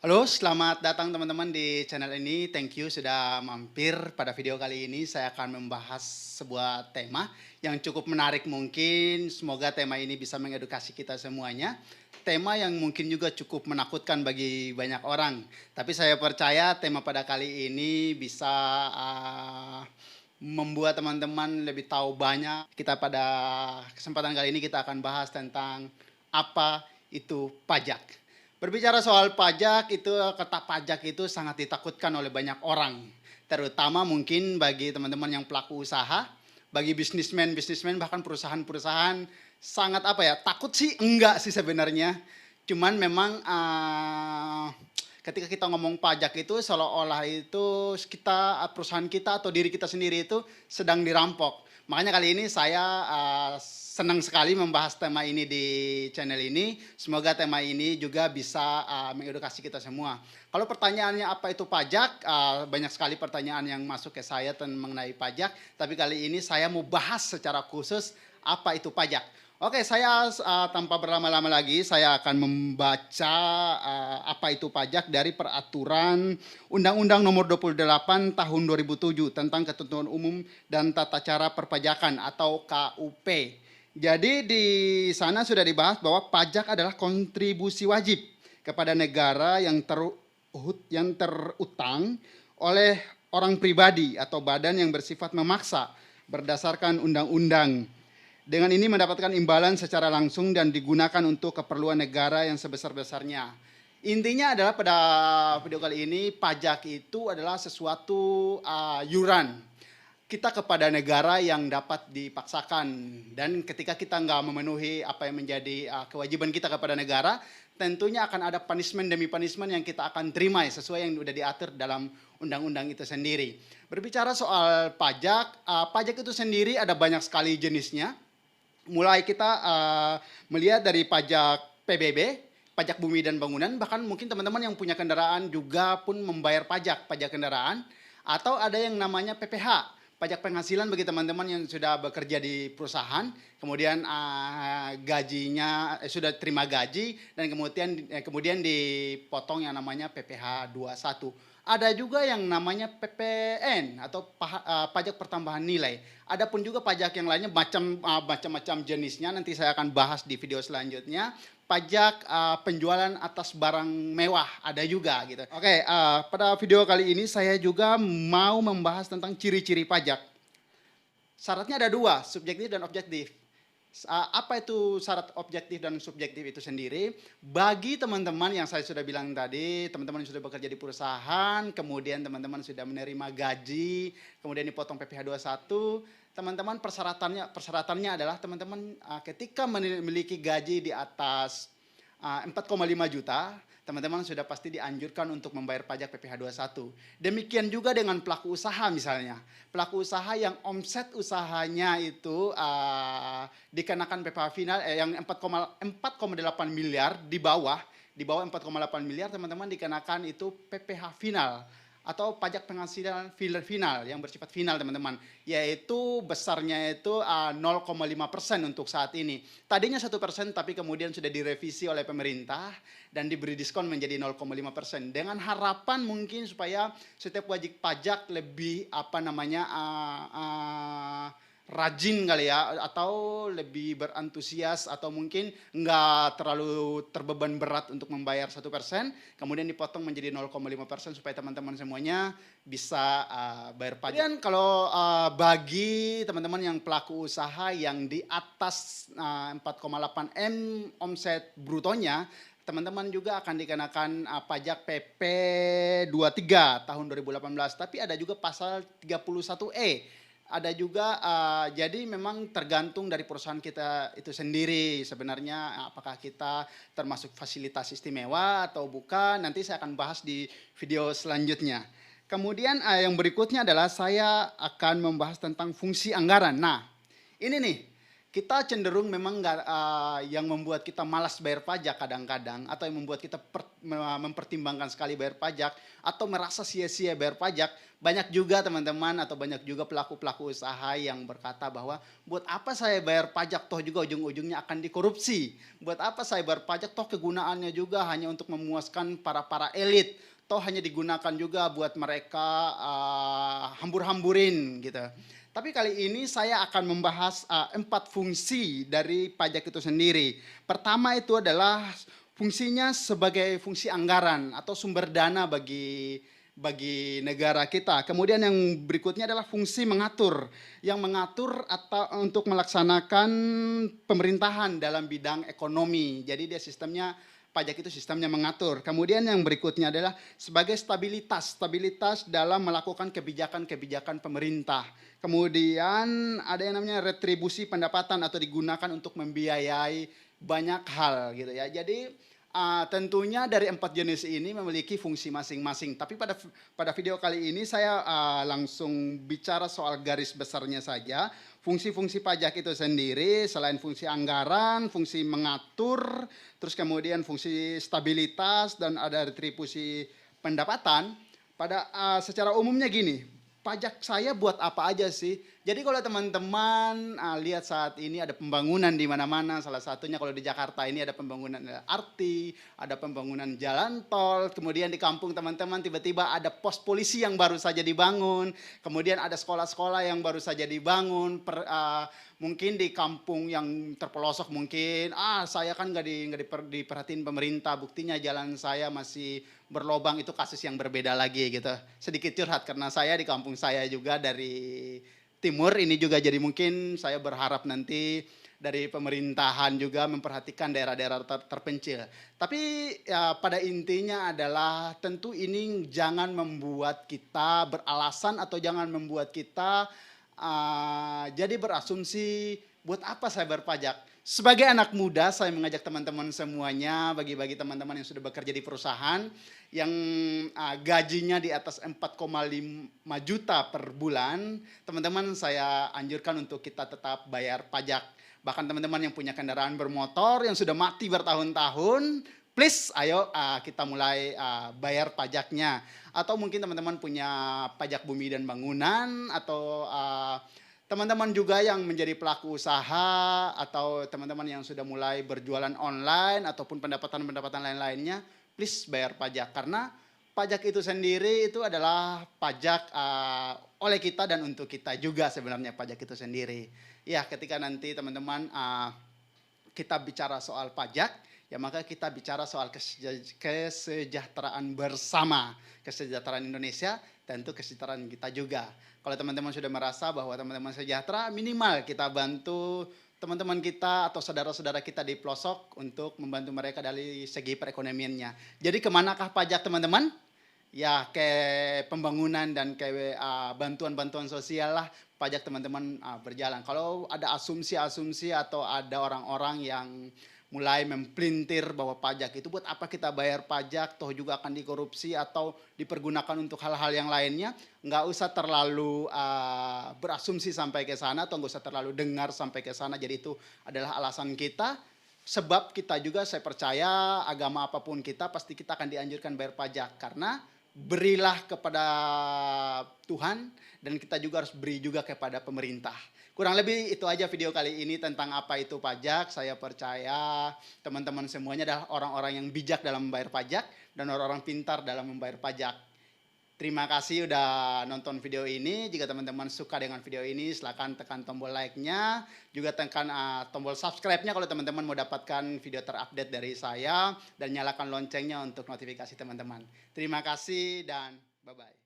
Halo, selamat datang teman-teman di channel ini. Thank you sudah mampir. Pada video kali ini saya akan membahas sebuah tema yang cukup menarik mungkin. Semoga tema ini bisa mengedukasi kita semuanya. Tema yang mungkin juga cukup menakutkan bagi banyak orang. Tapi saya percaya tema pada kali ini bisa membuat teman-teman lebih tahu banyak. Kita pada kesempatan kali ini kita akan bahas tentang apa itu pajak. Berbicara soal pajak itu, kata pajak itu sangat ditakutkan oleh banyak orang. Terutama mungkin bagi teman-teman yang pelaku usaha, bagi bisnismen-bisnismen bahkan perusahaan-perusahaan sangat apa ya, takut sih enggak sih sebenarnya. Cuman memang ketika kita ngomong pajak itu seolah-olah itu kita perusahaan kita atau diri kita sendiri itu sedang dirampok. Makanya kali ini saya senang sekali membahas tema ini di channel ini. Semoga tema ini juga bisa mengedukasi kita semua. Kalau pertanyaannya apa itu pajak, banyak sekali pertanyaan yang masuk ke saya mengenai pajak. Tapi kali ini saya mau bahas secara khusus apa itu pajak. Oke, saya tanpa berlama-lama lagi, saya akan membaca apa itu pajak dari peraturan Undang-Undang Nomor 28 Tahun 2007 tentang Ketentuan Umum dan Tata Cara Perpajakan atau KUP. Jadi di sana sudah dibahas bahwa pajak adalah kontribusi wajib kepada negara yang terutang oleh orang pribadi atau badan yang bersifat memaksa berdasarkan undang-undang. Dengan ini mendapatkan imbalan secara langsung dan digunakan untuk keperluan negara yang sebesar-besarnya. Intinya adalah pada video kali ini pajak itu adalah sesuatu yuran kita kepada negara yang dapat dipaksakan, dan ketika kita nggak memenuhi apa yang menjadi kewajiban kita kepada negara, tentunya akan ada punishment demi punishment yang kita akan terima sesuai yang sudah diatur dalam undang-undang itu sendiri. Berbicara soal pajak, pajak itu sendiri ada banyak sekali jenisnya. Mulai kita melihat dari pajak PBB, pajak bumi dan bangunan, bahkan mungkin teman-teman yang punya kendaraan juga pun membayar pajak kendaraan, atau ada yang namanya PPH, pajak penghasilan bagi teman-teman yang sudah bekerja di perusahaan, kemudian gajinya sudah terima gaji dan kemudian dipotong yang namanya PPh 21. Ada juga yang namanya PPN atau pajak pertambahan nilai. Ada pun juga pajak yang lainnya macam-macam jenisnya, nanti saya akan bahas di video selanjutnya. Pajak penjualan atas barang mewah ada juga gitu. Oke, pada video kali ini saya juga mau membahas tentang ciri-ciri pajak. Syaratnya ada dua, subjektif dan objektif. Apa itu syarat objektif dan subjektif itu sendiri? Bagi teman-teman yang saya sudah bilang tadi, teman-teman yang sudah bekerja di perusahaan, kemudian teman-teman sudah menerima gaji, kemudian dipotong PPh 21, teman-teman persyaratannya adalah teman-teman ketika memiliki gaji di atas 4,5 juta, teman-teman sudah pasti dianjurkan untuk membayar pajak PPh 21. Demikian juga dengan pelaku usaha misalnya. Pelaku usaha yang omset usahanya itu dikenakan PPh final yang 4,8 miliar di bawah 4,8 miliar, teman-teman dikenakan itu PPh final atau pajak penghasilan final yang bersifat final teman-teman, yaitu besarnya itu 0,5% untuk saat ini. Tadinya 1%, tapi kemudian sudah direvisi oleh pemerintah dan diberi diskon menjadi 0,5%, dengan harapan mungkin supaya setiap wajib pajak lebih rajin kali ya, atau lebih berantusias, atau mungkin nggak terlalu terbeban berat untuk membayar 1%, kemudian dipotong menjadi 0,5% supaya teman-teman semuanya bisa bayar pajak. Kemudian kalau bagi teman-teman yang pelaku usaha yang di atas 4,8 M omset brutonya, teman-teman juga akan dikenakan pajak PP 23 tahun 2018, tapi ada juga pasal 31E. Ada juga, jadi memang tergantung dari perusahaan kita itu sendiri sebenarnya apakah kita termasuk fasilitas istimewa atau bukan, nanti saya akan bahas di video selanjutnya. Kemudian yang berikutnya adalah saya akan membahas tentang fungsi anggaran. Nah, ini nih, kita cenderung memang nggak, yang membuat kita malas bayar pajak kadang-kadang, atau yang membuat kita mempertimbangkan sekali bayar pajak, atau merasa sia-sia bayar pajak, banyak juga teman-teman atau banyak juga pelaku-pelaku usaha yang berkata bahwa, "Buat apa saya bayar pajak, toh juga ujung-ujungnya akan dikorupsi. Buat apa saya bayar pajak, toh kegunaannya juga hanya untuk memuaskan para elit, toh hanya digunakan juga buat mereka, hambur-hamburin," gitu. Tapi kali ini saya akan membahas 4 fungsi dari pajak itu sendiri. Pertama itu adalah fungsinya sebagai fungsi anggaran atau sumber dana bagi negara kita. Kemudian yang berikutnya adalah fungsi mengatur, yang mengatur atau untuk melaksanakan pemerintahan dalam bidang ekonomi. Jadi dia sistemnya pajak itu sistemnya mengatur. Kemudian yang berikutnya adalah sebagai stabilitas, stabilitas dalam melakukan kebijakan-kebijakan pemerintah. Kemudian ada yang namanya retribusi pendapatan atau digunakan untuk membiayai banyak hal gitu ya. Jadi tentunya dari 4 jenis ini memiliki fungsi masing-masing. Tapi pada video kali ini saya langsung bicara soal garis besarnya saja. Fungsi-fungsi pajak itu sendiri selain fungsi anggaran, fungsi mengatur, terus kemudian fungsi stabilitas dan ada retribusi pendapatan. Secara umumnya gini, pajak saya buat apa aja sih? Jadi kalau teman-teman lihat saat ini ada pembangunan di mana-mana, salah satunya kalau di Jakarta ini ada pembangunan LRT, ada pembangunan jalan tol, kemudian di kampung teman-teman tiba-tiba ada pos polisi yang baru saja dibangun, kemudian ada sekolah-sekolah yang baru saja dibangun, mungkin di kampung yang terpelosok mungkin, saya kan nggak diperhatiin pemerintah, buktinya jalan saya masih berlobang, itu kasus yang berbeda lagi gitu. Sedikit curhat karena saya di kampung saya juga dari timur ini juga, jadi mungkin saya berharap nanti dari pemerintahan juga memperhatikan daerah-daerah terpencil. Tapi ya pada intinya adalah tentu ini jangan membuat kita beralasan atau jangan membuat kita jadi berasumsi buat apa saya berpajak. Sebagai anak muda saya mengajak teman-teman semuanya, bagi teman-teman yang sudah bekerja di perusahaan yang gajinya di atas 4,5 juta per bulan, teman-teman saya anjurkan untuk kita tetap bayar pajak. Bahkan teman-teman yang punya kendaraan bermotor yang sudah mati bertahun-tahun, please ayo kita mulai bayar pajaknya. Atau mungkin teman-teman punya pajak bumi dan bangunan, atau teman-teman juga yang menjadi pelaku usaha, atau teman-teman yang sudah mulai berjualan online ataupun pendapatan-pendapatan lain-lainnya, please bayar pajak. Karena pajak itu sendiri itu adalah pajak oleh kita dan untuk kita juga sebenarnya pajak itu sendiri. Ya, ketika nanti teman-teman kita bicara soal pajak, ya maka kita bicara soal kesejahteraan bersama, kesejahteraan Indonesia, tentu kesejahteraan kita juga. Kalau teman-teman sudah merasa bahwa teman-teman sejahtera, minimal kita bantu teman-teman kita atau saudara-saudara kita di pelosok untuk membantu mereka dari segi perekonomiannya. Jadi kemanakah pajak teman-teman? Ya ke pembangunan dan ke bantuan-bantuan sosial lah pajak teman-teman berjalan. Kalau ada asumsi-asumsi atau ada orang-orang yang mulai mempelintir bahwa pajak itu buat apa kita bayar pajak, toh juga akan dikorupsi atau dipergunakan untuk hal-hal yang lainnya, nggak usah terlalu berasumsi sampai ke sana atau nggak usah terlalu dengar sampai ke sana. Jadi itu adalah alasan kita, sebab kita juga saya percaya agama apapun kita pasti kita akan dianjurkan bayar pajak, karena berilah kepada Tuhan dan kita juga harus beri juga kepada pemerintah. Kurang lebih itu aja video kali ini tentang apa itu pajak. Saya percaya teman-teman semuanya adalah orang-orang yang bijak dalam membayar pajak dan orang-orang pintar dalam membayar pajak. Terima kasih udah nonton video ini. Jika teman-teman suka dengan video ini, silakan tekan tombol like-nya. Juga tekan tombol subscribe-nya kalau teman-teman mau dapatkan video terupdate dari saya. Dan nyalakan loncengnya untuk notifikasi teman-teman. Terima kasih dan bye-bye.